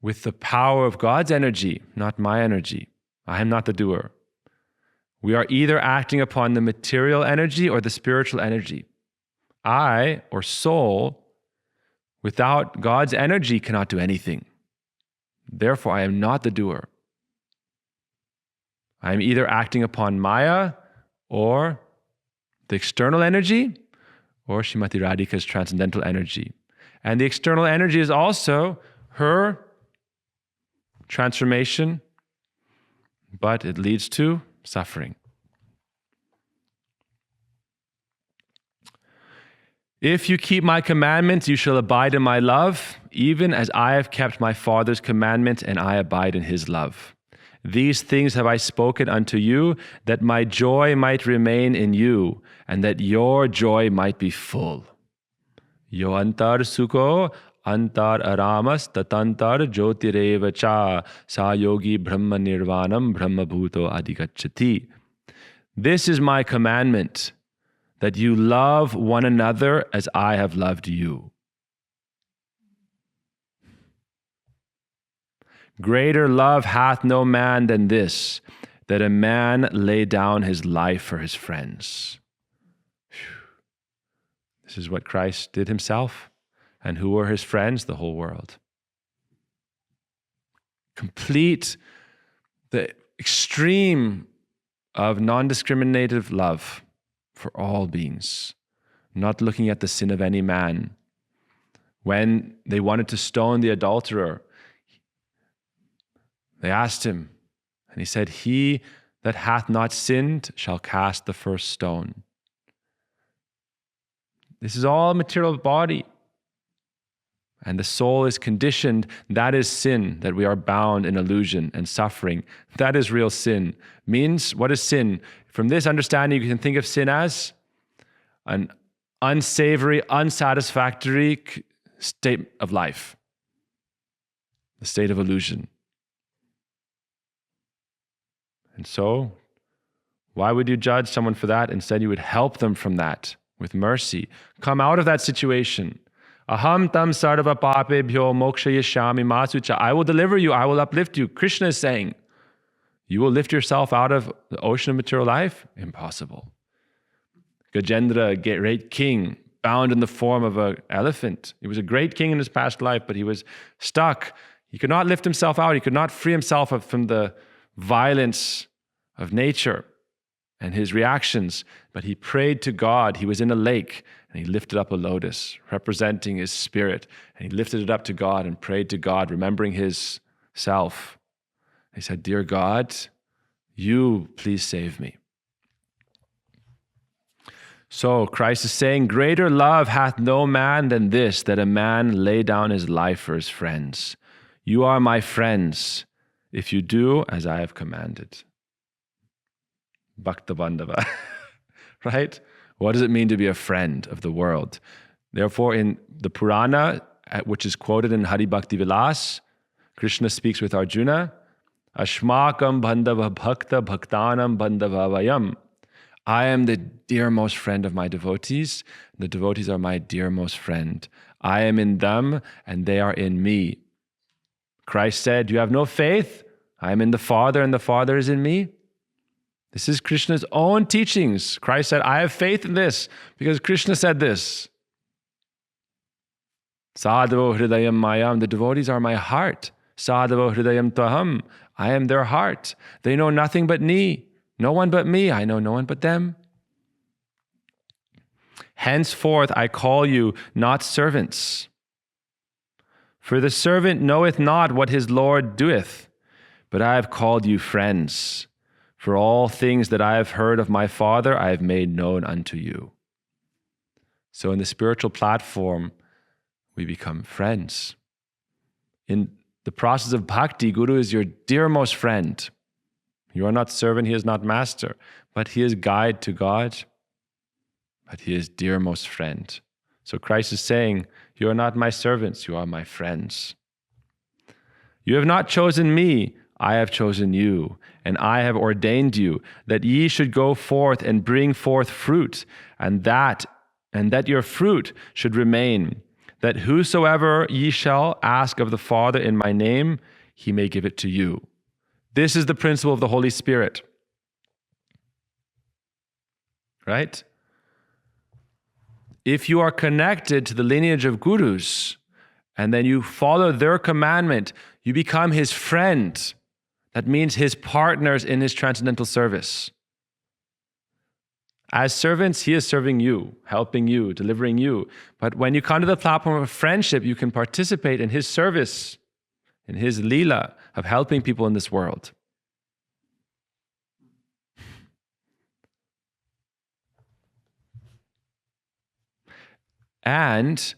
with the power of God's energy, not my energy, I am not the doer. We are either acting upon the material energy or the spiritual energy. I, or soul, without God's energy cannot do anything. Therefore, I am not the doer. I am either acting upon Maya or the external energy, or Srimati Radhika's transcendental energy. And the external energy is also her transformation, but it leads to suffering. If you keep my commandments, you shall abide in my love, even as I have kept my Father's commandments, and I abide in his love. These things have I spoken unto you, that my joy might remain in you, and that your joy might be full. Yo antar sukho antar aramas tatantar jyotireva cha sa yogi brahma nirvanam brahma bhuto adhigacchati. This is my commandment, that you love one another as I have loved you. Greater love hath no man than this, that a man lay down his life for his friends. This is what Christ did himself. And who were his friends? The whole world. Complete the extreme of non-discriminative love for all beings, not looking at the sin of any man. When they wanted to stone the adulterer, they asked him, and he said, "He that hath not sinned shall cast the first stone." This is all material body. And the soul is conditioned. That is sin, that we are bound in illusion and suffering. That is real sin. Means, what is sin? From this understanding, you can think of sin as an unsavory, unsatisfactory state of life. The state of illusion. And so, why would you judge someone for that? Instead, you would help them from that with mercy. Come out of that situation. Aham tam sarva papebhyo mokshayashyami masucha. I will deliver you. I will uplift you. Krishna is saying, you will lift yourself out of the ocean of material life? Impossible. Gajendra, great king, bound in the form of an elephant. He was a great king in his past life, but he was stuck. He could not lift himself out. He could not free himself from the violence of nature and his reactions. But he prayed to God. He was in a lake, and he lifted up a lotus, representing his spirit. And he lifted it up to God and prayed to God, remembering his self. He said, "Dear God, you please save me." So Christ is saying, greater love hath no man than this, that a man lay down his life for his friends. You are my friends, if you do as I have commanded. Bhakta Bandhava. Right? What does it mean to be a friend of the world? Therefore, in the Purana, which is quoted in Hari Bhakti Vilas, Krishna speaks with Arjuna, Ashmakam Bandhava Bhakta Bhaktanam Bandhava Vayam. I am the dearmost friend of my devotees. The devotees are my dearmost friend. I am in them, and they are in me. Christ said, "You have no faith? I am in the Father, and the Father is in me." This is Krishna's own teachings. Christ said, I have faith in this, because Krishna said this. Sadhavo hridayam mayam. The devotees are my heart. Sadhavo hridayam tvaham. I am their heart. They know nothing but me. No one but me. I know no one but them. Henceforth I call you not servants. For the servant knoweth not what his Lord doeth, but I have called you friends. For all things that I have heard of my Father, I have made known unto you. So in the spiritual platform, we become friends. In the process of bhakti, Guru is your dearmost friend. You are not servant, he is not master, but he is guide to God, but he is dearmost friend. So Christ is saying, you are not my servants, you are my friends. You have not chosen me, I have chosen you, and I have ordained you, that ye should go forth and bring forth fruit, and that your fruit should remain, that whosoever ye shall ask of the Father in my name, he may give it to you. This is the principle of the Holy Spirit. Right? If you are connected to the lineage of gurus, and then you follow their commandment, you become his friend. That means his partners in his transcendental service. As servants, he is serving you, helping you, delivering you. But when you come to the platform of friendship, you can participate in his service, in his lila of helping people in this world. And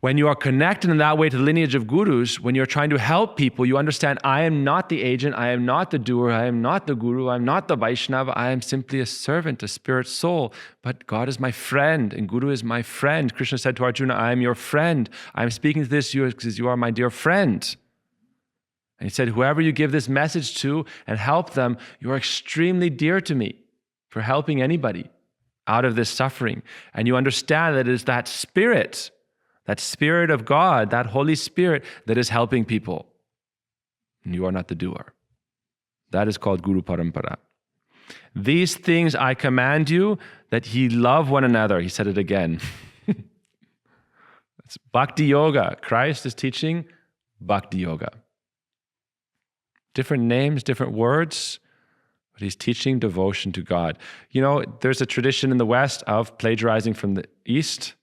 when you are connected in that way to the lineage of gurus, when you're trying to help people, you understand, I am not the agent, I am not the doer, I am not the guru, I am not the Vaishnava, I am simply a servant, a spirit soul. But God is my friend, and Guru is my friend. Krishna said to Arjuna, I am your friend. I am speaking to this because you are my dear friend. And he said, whoever you give this message to and help them, you are extremely dear to me for helping anybody out of this suffering. And you understand that it is that spirit of God, that Holy Spirit that is helping people. And you are not the doer. That is called Guru Parampara. These things I command you, that ye love one another. He said it again. It's Bhakti Yoga. Christ is teaching Bhakti Yoga. Different names, different words, but he's teaching devotion to God. You know, there's a tradition in the West of plagiarizing from the East.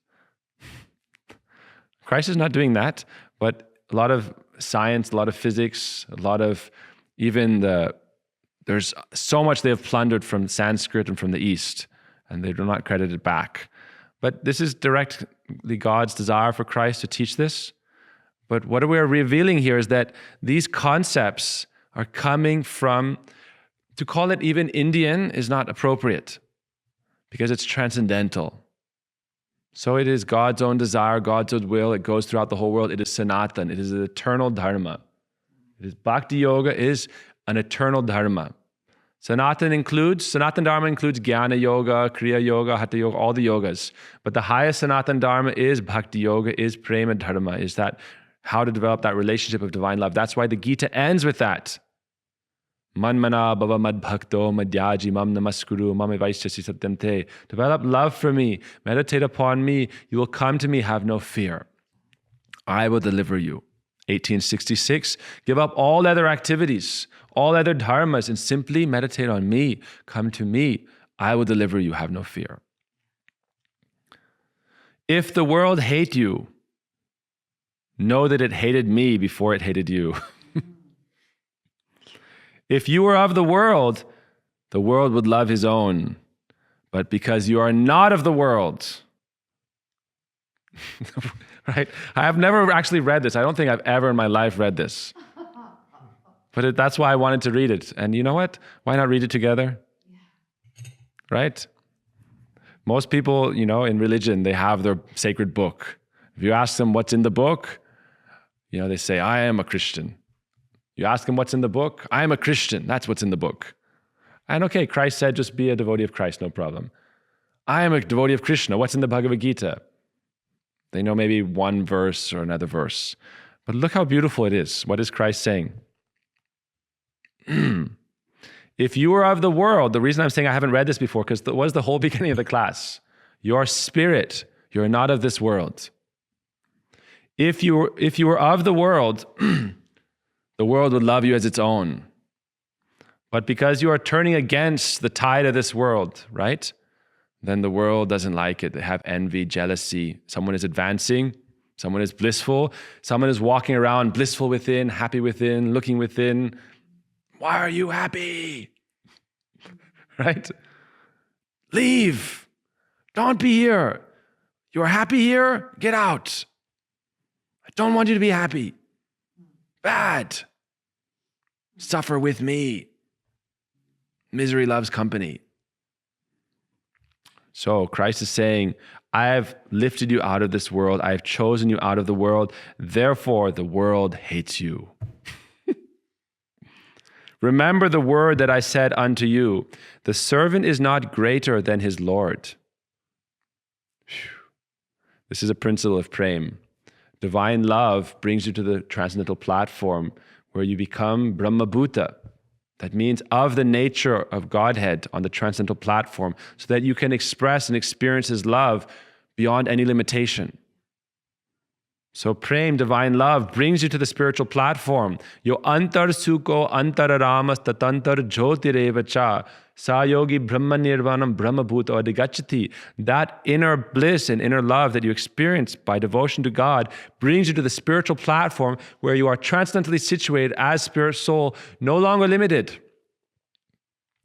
Christ is not doing that, but a lot of science, a lot of physics, a lot of there's so much they have plundered from Sanskrit and from the East, and they do not credit it back. But this is directly God's desire for Christ to teach this. But what we are revealing here is that these concepts are coming from, to call it even Indian is not appropriate, because it's transcendental. So it is God's own desire, God's own will. It goes throughout the whole world. It is Sanatan. It is an eternal dharma. It is Bhakti Yoga is an eternal dharma. Sanatan Dharma includes Jnana Yoga, Kriya Yoga, Hatha Yoga, all the yogas. But the highest Sanatan Dharma is Bhakti Yoga, is Prema Dharma, is that how to develop that relationship of divine love. That's why the Gita ends with that. Manmana bhava mad bhakto madhyaji mam namaskuru mame vaishyasi satyam te. Develop love for me. Meditate upon me. You will come to me. Have no fear. I will deliver you. 1866. Give up all other activities, all other dharmas, and simply meditate on me. Come to me. I will deliver you. Have no fear. If the world hate you, know that it hated me before it hated you. If you were of the world would love his own. But because you are not of the world, right? I have never actually read this. I don't think I've ever in my life read this. But that's why I wanted to read it. And you know what? Why not read it together? Right? Most people, in religion, they have their sacred book. If you ask them what's in the book, they say, I am a Christian. You ask them what's in the book? I am a Christian. That's what's in the book. And okay, Christ said, just be a devotee of Christ, no problem. I am a devotee of Krishna. What's in the Bhagavad Gita? They know maybe one verse or another verse. But look how beautiful it is. What is Christ saying? If you are of the world, the reason I'm saying I haven't read this before, because that was the whole beginning of the class. Your spirit, you're not of this world. If you were of the world, the world would love you as its own. But because you are turning against the tide of this world, right? Then the world doesn't like it. They have envy, jealousy. Someone is advancing. Someone is blissful. Someone is walking around blissful within, happy within, looking within. Why are you happy? Right? Leave. Don't be here. You are happy here? Get out. I don't want you to be happy. Bad. Suffer with me. Misery loves company. So Christ is saying, I have lifted you out of this world. I have chosen you out of the world. Therefore, the world hates you. Remember the word that I said unto you. The servant is not greater than his Lord. This is a principle of prem. Divine love brings you to the transcendental platform where you become Brahma-bhuta. That means of the nature of Godhead on the transcendental platform, so that you can express and experience his love beyond any limitation. So prem, divine love, brings you to the spiritual platform. Yo antar sukho antaramas tatantar jyotireva cha sa yogi brahma nirvanam brahma bhuta adhigachati. That inner bliss and inner love that you experience by devotion to God brings you to the spiritual platform where you are transcendently situated as spirit soul, no longer limited,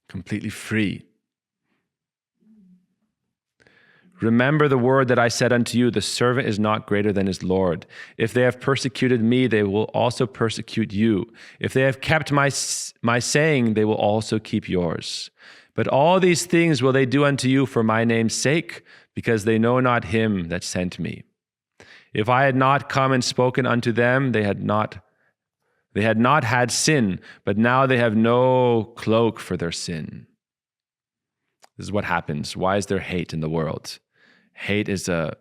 completely free. Remember the word that I said unto you, the servant is not greater than his Lord. If they have persecuted me, they will also persecute you. If they have kept my saying, they will also keep yours. But all these things will they do unto you for my name's sake, because they know not him that sent me. If I had not come and spoken unto them, they had not had sin, but now they have no cloak for their sin. This is what happens. Why is there hate in the world? Hate is a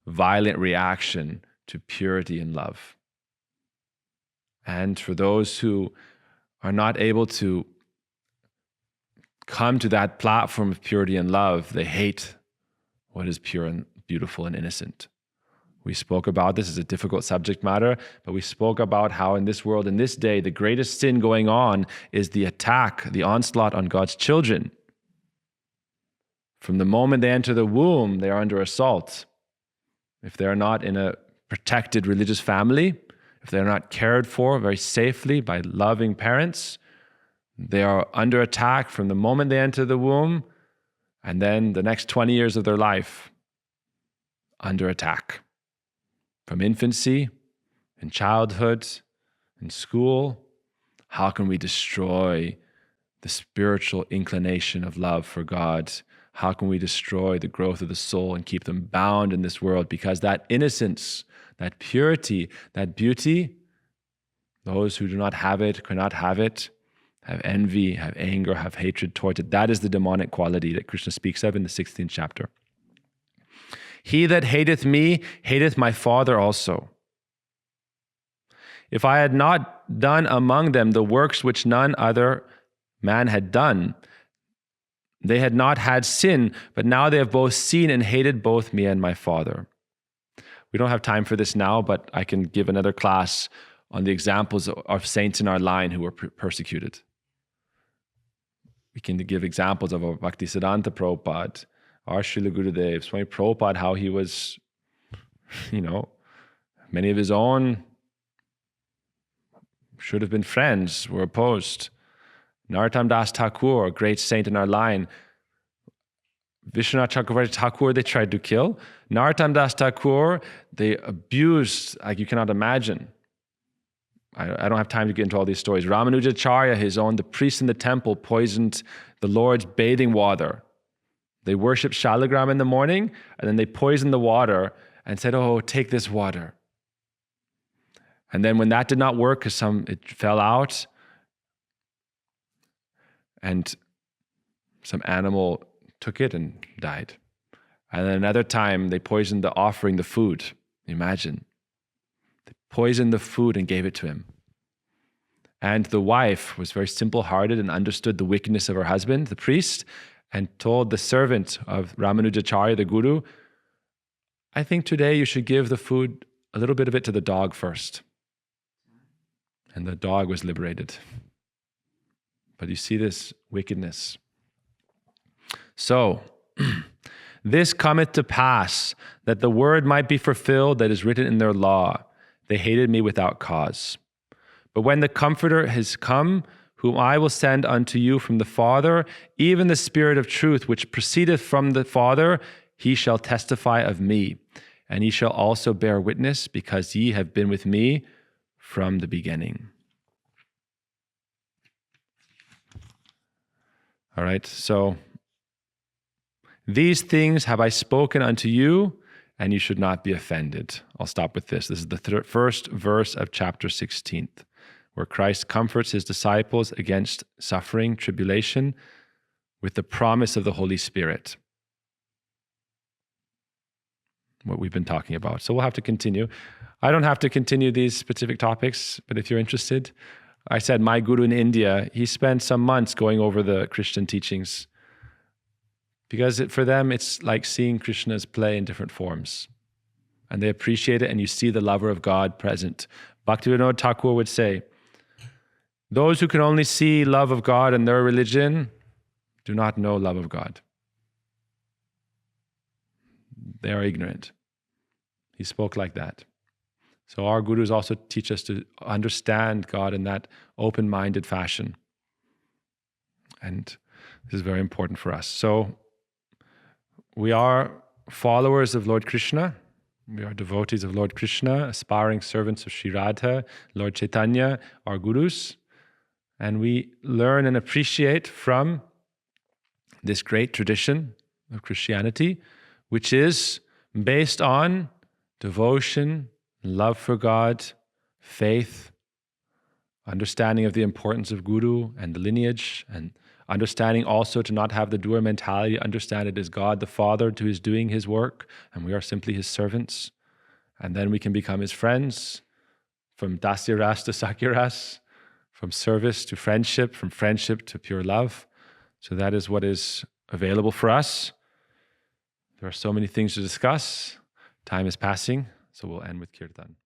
violent reaction to purity and love. And for those who are not able to come to that platform of purity and love, they hate what is pure and beautiful and innocent. We spoke about this as a difficult subject matter, but we spoke about how in this world, in this day, the greatest sin going on is the attack, the onslaught on God's children. From the moment they enter the womb, they are under assault. If they're not in a protected religious family, if they're not cared for very safely by loving parents, they are under attack from the moment they enter the womb, and then the next 20 years of their life, under attack. From infancy, in childhood, in school, how can we destroy the spiritual inclination of love for God? How can we destroy the growth of the soul and keep them bound in this world? Because that innocence, that purity, that beauty, those who do not have it, cannot have it, have envy, have anger, have hatred towards it. That is the demonic quality that Krishna speaks of in the 16th chapter. He that hateth me, hateth my Father also. If I had not done among them the works which none other man had done, they had not had sin, but now they have both seen and hated both me and my Father. We don't have time for this now, but I can give another class on the examples of saints in our line who were persecuted. We can give examples of our Bhaktisiddhanta Prabhupada, our Srila Gurudev, Swami Prabhupada, how he was, many of his own should have been friends, were opposed. Narottam Das Thakur, a great saint in our line, Vishwanath Chakravarti Thakur, they tried to kill. Narottam Das Thakur, they abused like you cannot imagine. I don't have time to get into all these stories. Ramanujacharya, the priest in the temple, poisoned the Lord's bathing water. They worshipped Shalagram in the morning, and then they poisoned the water and said, "Oh, take this water." And then when that did not work, because it fell out, and some animal took it and died. And then another time, they poisoned the offering, the food. Imagine. They poisoned the food and gave it to him. And the wife was very simple-hearted and understood the wickedness of her husband, the priest, and told the servant of Ramanujacharya, the guru, "I think today you should give the food, a little bit of it to the dog first." And the dog was liberated. But you see this wickedness. So, this cometh to pass, that the word might be fulfilled that is written in their law. They hated me without cause. But when the Comforter has come, whom I will send unto you from the Father, even the Spirit of truth, which proceedeth from the Father, he shall testify of me. And he shall also bear witness, because ye have been with me from the beginning. All right, so these things have I spoken unto you, and you should not be offended. I'll stop with this. This is the first verse of chapter 16, where Christ comforts his disciples against suffering, tribulation, with the promise of the Holy Spirit. What we've been talking about. So we'll have to continue. I don't have to continue these specific topics, but if you're interested, I said my guru in India, he spent some months going over the Christian teachings, because for them, it's like seeing Krishna's play in different forms. and they appreciate it, and you see the lover of God present. Bhaktivinoda Thakur would say, those who can only see love of God in their religion do not know love of God. They are ignorant. He spoke like that. So our gurus also teach us to understand God in that open-minded fashion. And this is very important for us. So we are followers of Lord Krishna. We are devotees of Lord Krishna, aspiring servants of Sri Radha, Lord Chaitanya, our gurus. And we learn and appreciate from this great tradition of Christianity, which is based on devotion, love for God, faith, understanding of the importance of guru and the lineage, and understanding also to not have the doer mentality, understand it is God the Father who is doing his work, and we are simply his servants. And then we can become his friends, from dasyaras to sakyaras, from service to friendship, from friendship to pure love. So that is what is available for us. There are so many things to discuss. Time is passing, so we'll end with Kirtan.